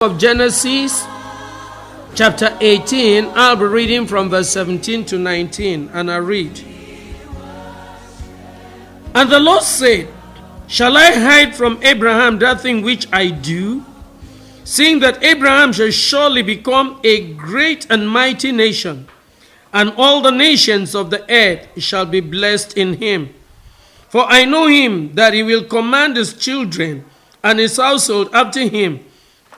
Of Genesis chapter 18, I'll be reading from verse 17 to 19, and I read. And the Lord said, shall I hide from Abraham that thing which I do, seeing that Abraham shall surely become a great and mighty nation, and all the nations of the earth shall be blessed in him. For I know him that he will command his children and his household after him,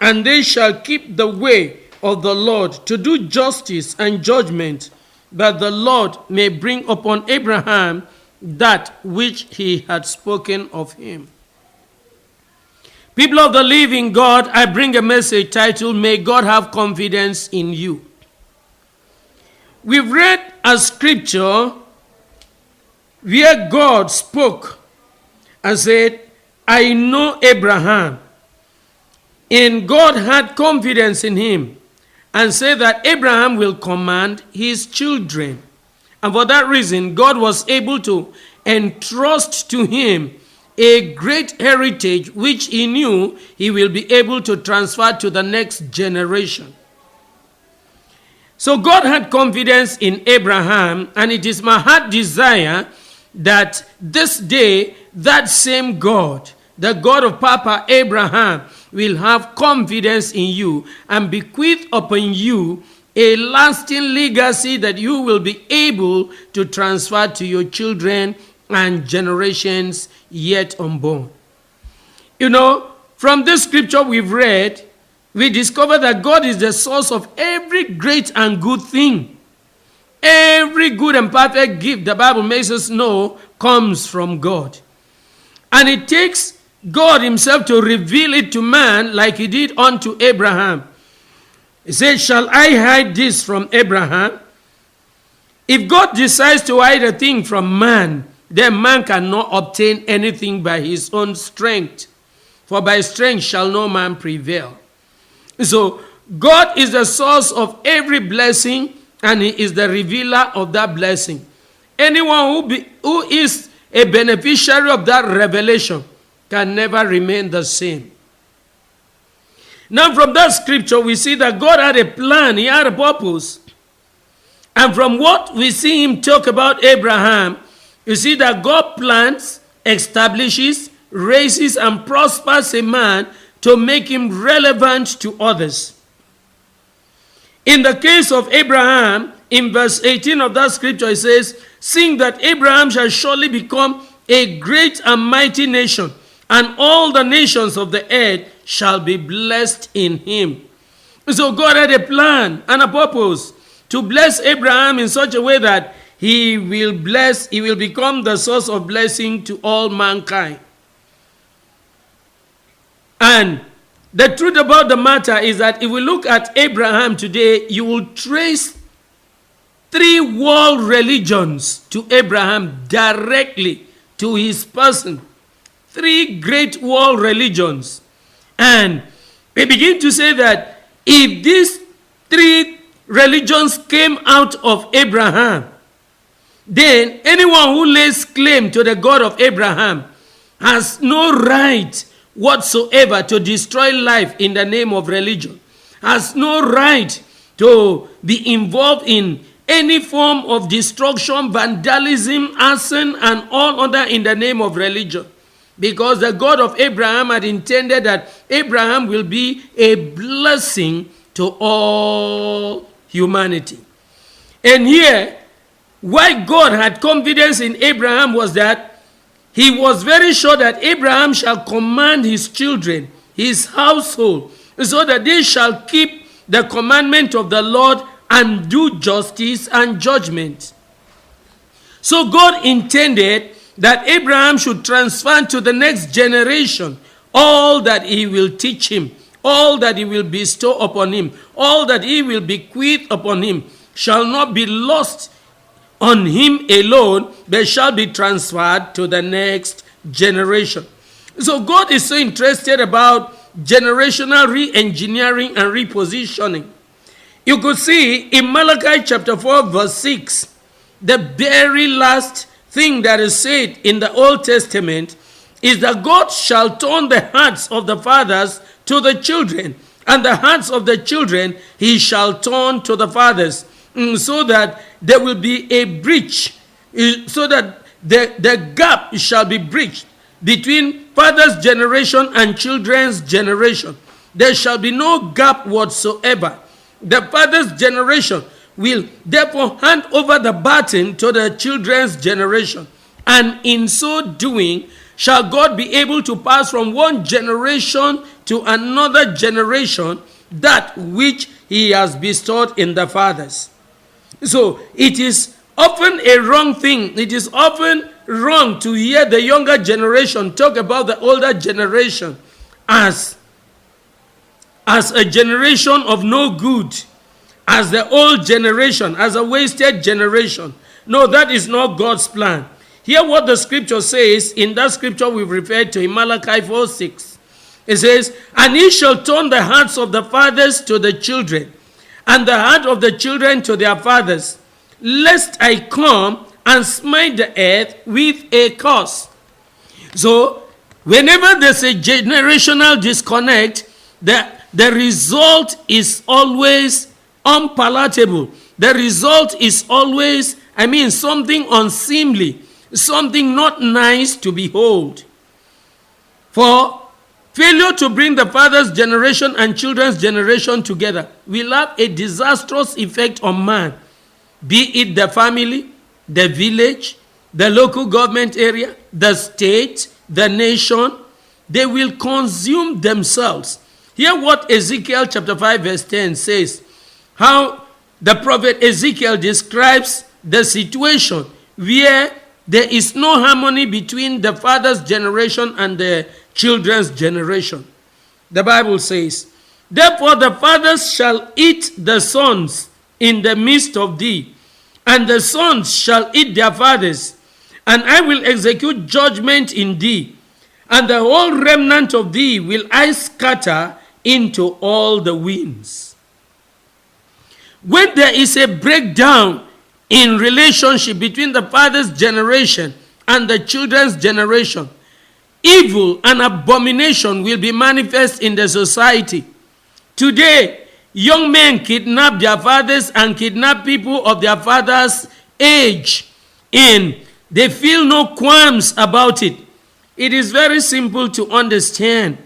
and they shall keep the way of the Lord to do justice and judgment, that the Lord may bring upon Abraham that which he had spoken of him. People of the living God, I bring a message titled, May God Have Confidence in You. We've read a scripture where God spoke and said, I know Abraham. And God had confidence in him and said that Abraham will command his children. And for that reason, God was able to entrust to him a great heritage which he knew he will be able to transfer to the next generation. So God had confidence in Abraham, and it is my heart desire that this day, that same God, the God of Papa Abraham, will have confidence in you and bequeath upon you a lasting legacy that you will be able to transfer to your children and generations yet unborn. You know, from this scripture we've read, we discover that God is the source of every great and good thing. Every good and perfect gift, the Bible makes us know, comes from God. And it takes God himself to reveal it to man like he did unto Abraham. He said, shall I hide this from Abraham? If God decides to hide a thing from man, then man cannot obtain anything by his own strength. For by strength shall no man prevail. So God is the source of every blessing, and he is the revealer of that blessing. Anyone who is a beneficiary of that revelation can never remain the same. Now from that scripture we see that God had a plan, he had a purpose. And from what we see him talk about Abraham, you see that God plans, establishes, raises, and prospers a man to make him relevant to others. In the case of Abraham, in verse 18 of that scripture, it says, seeing that Abraham shall surely become a great and mighty nation, and all the nations of the earth shall be blessed in him. So God had a plan and a purpose to bless Abraham in such a way that he will become the source of blessing to all mankind. And the truth about the matter is that if we look at Abraham today, you will trace 3 world religions to Abraham directly, to his person. 3 great world religions. And we begin to say that if these 3 religions came out of Abraham, then anyone who lays claim to the God of Abraham has no right whatsoever to destroy life in the name of religion, has no right to be involved in any form of destruction, vandalism, arson, and all other in the name of religion. Because the God of Abraham had intended that Abraham will be a blessing to all humanity. And here, why God had confidence in Abraham was that he was very sure that Abraham shall command his children, his household, so that they shall keep the commandment of the Lord and do justice and judgment. So God intended that Abraham should transfer to the next generation all that he will teach him, all that he will bestow upon him, all that he will bequeath upon him shall not be lost on him alone, but shall be transferred to the next generation. So God is so interested about generational re-engineering and repositioning. You could see in Malachi chapter 4 verse 6, the very last thing that is said in the Old Testament is that God shall turn the hearts of the fathers to the children, And the hearts of the children he shall turn to the fathers, so that there will be a breach, so that the gap shall be breached between fathers' generation and children's generation. There shall be no gap whatsoever. The father's generation will therefore hand over the baton to the children's generation. And in so doing, shall God be able to pass from one generation to another generation that which he has bestowed in the fathers. So it is often a wrong thing. It is often wrong to hear the younger generation talk about the older generation as a generation of no good, as the old generation, as a wasted generation. No, that is not God's plan. Hear what the scripture says. In that scripture we've referred to in Malachi 4:6. It says, and he shall turn the hearts of the fathers to the children, and the heart of the children to their fathers, lest I come and smite the earth with a curse. So, whenever there's a generational disconnect, the result is always unpalatable. The result is always, something unseemly, something not nice to behold. For failure to bring the father's generation and children's generation together will have a disastrous effect on man, be it the family, the village, the local government area, the state, the nation. They will consume themselves. Hear what Ezekiel chapter 5 verse 10 says, how the prophet Ezekiel describes the situation where there is no harmony between the father's generation and the children's generation. The Bible says, therefore the fathers shall eat the sons in the midst of thee, and the sons shall eat their fathers, and I will execute judgment in thee, and the whole remnant of thee will I scatter into all the winds. When there is a breakdown in relationship between the father's generation and the children's generation, evil and abomination will be manifest in the society. Today, young men kidnap their fathers and kidnap people of their father's age, and they feel no qualms about it. It is very simple to understand.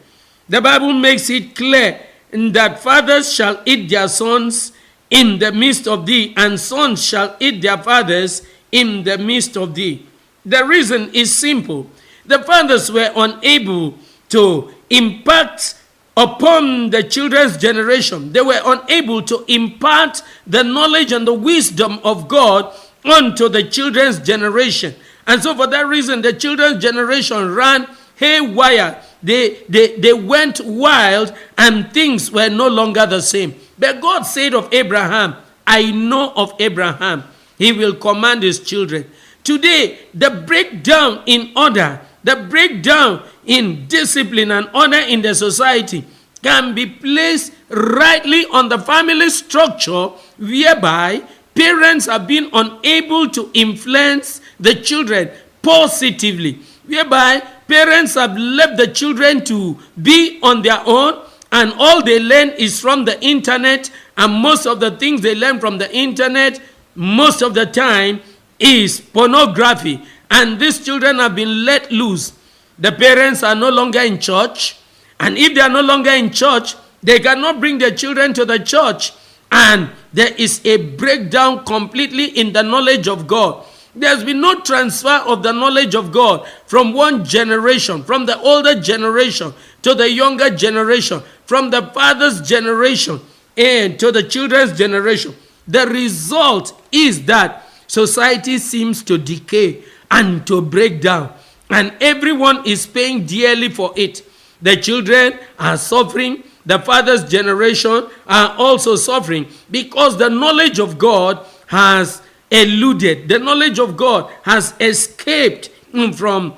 The Bible makes it clear that fathers shall eat their sons in the midst of thee, and sons shall eat their fathers in the midst of thee. The reason is simple. The fathers were unable to impact upon the children's generation. They were unable to impart the knowledge and the wisdom of God onto the children's generation. And so for that reason, the children's generation ran haywire. They went wild, and things were no longer the same. But God said of Abraham, I know of Abraham, he will command his children. Today, the breakdown in order, the breakdown in discipline and order in the society can be placed rightly on the family structure, whereby parents have been unable to influence the children positively, whereby parents have left the children to be on their own, and all they learn is from the internet, and most of the things they learn from the internet, most of the time, is pornography. And these children have been let loose. The parents are no longer in church, and if they are no longer in church, they cannot bring their children to the church, and there is a breakdown completely in the knowledge of God. There's been no transfer of the knowledge of God from one generation, from the older generation to the younger generation, from the father's generation and to the children's generation. The result is that society seems to decay and to break down, and everyone is paying dearly for it. The children are suffering. The father's generation are also suffering because the knowledge of God has eluded. The knowledge of God has escaped from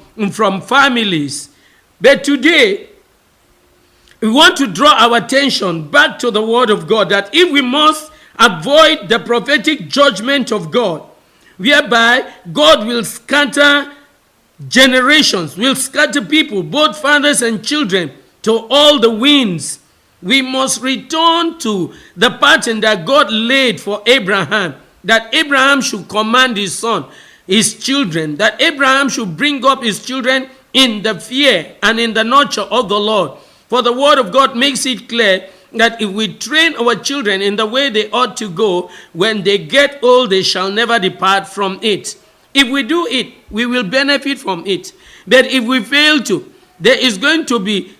families. But today, we want to draw our attention back to the word of God, that if we must avoid the prophetic judgment of God, whereby God will scatter generations, will scatter people, both fathers and children, to all the winds, We must return to the pattern that God laid for Abraham, that Abraham should command his son, his children, that Abraham should bring up his children in the fear and in the nurture of the Lord. For the word of God makes it clear that if we train our children in the way they ought to go, when they get old, they shall never depart from it. If we do it, we will benefit from it. But if we fail to, there is going to be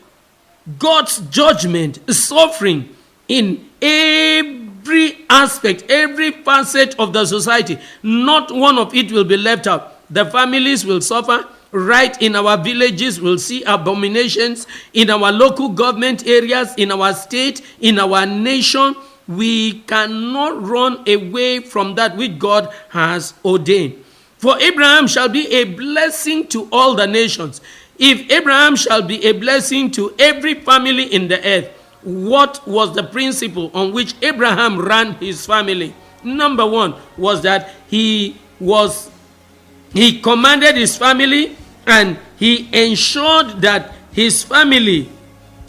God's judgment, suffering in every aspect, every facet of the society. Not one of it will be left out. The families will suffer. Right in our villages, we'll see abominations. In our local government areas, in our state, in our nation, we cannot run away from that which God has ordained. For Abraham shall be a blessing to all the nations. If Abraham shall be a blessing to every family in the earth, what was the principle on which Abraham ran his family? Number one was that he commanded his family, and he ensured that his family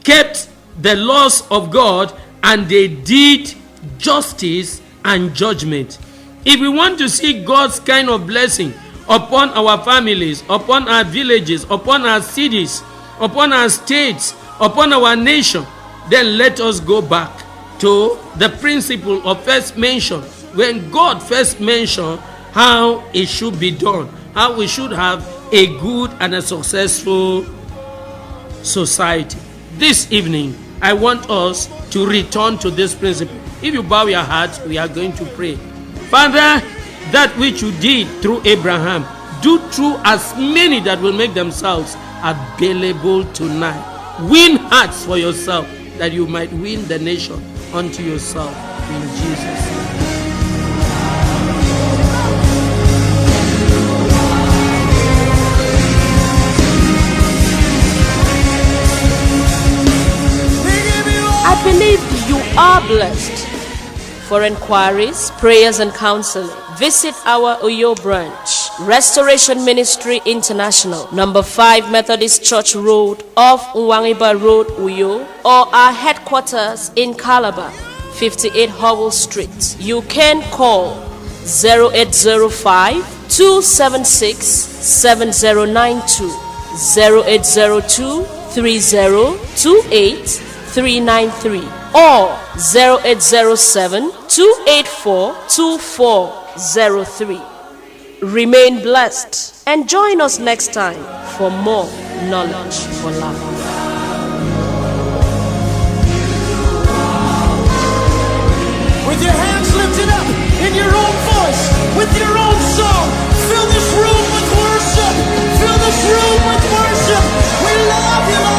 kept the laws of God and they did justice and judgment. If we want to see God's kind of blessing upon our families, upon our villages, upon our cities, upon our states, upon our nation, then let us go back to the principle of first mention. When God first mentioned how it should be done, how we should have a good and a successful society. This evening, I want us to return to this principle. If you bow your heart, we are going to pray. Father, that which you did through Abraham, do through as many that will make themselves available tonight. Win hearts for yourself, that you might win the nation unto yourself. In Jesus' name. I believe you are blessed. For inquiries, prayers, and counseling, visit our Uyo branch, Restoration Ministry International, number 5 Methodist Church Road off Uwangiba Road, Uyo, or our headquarters in Calabar, 58 Howell Street. You can call 0805 276 7092, 0802 3028 393, or 0807 284 2403. Remain blessed and join us next time for more knowledge for life. With your hands lifted up in your own voice, with your own song, fill this room with worship. Fill this room with worship. We love you, Lord.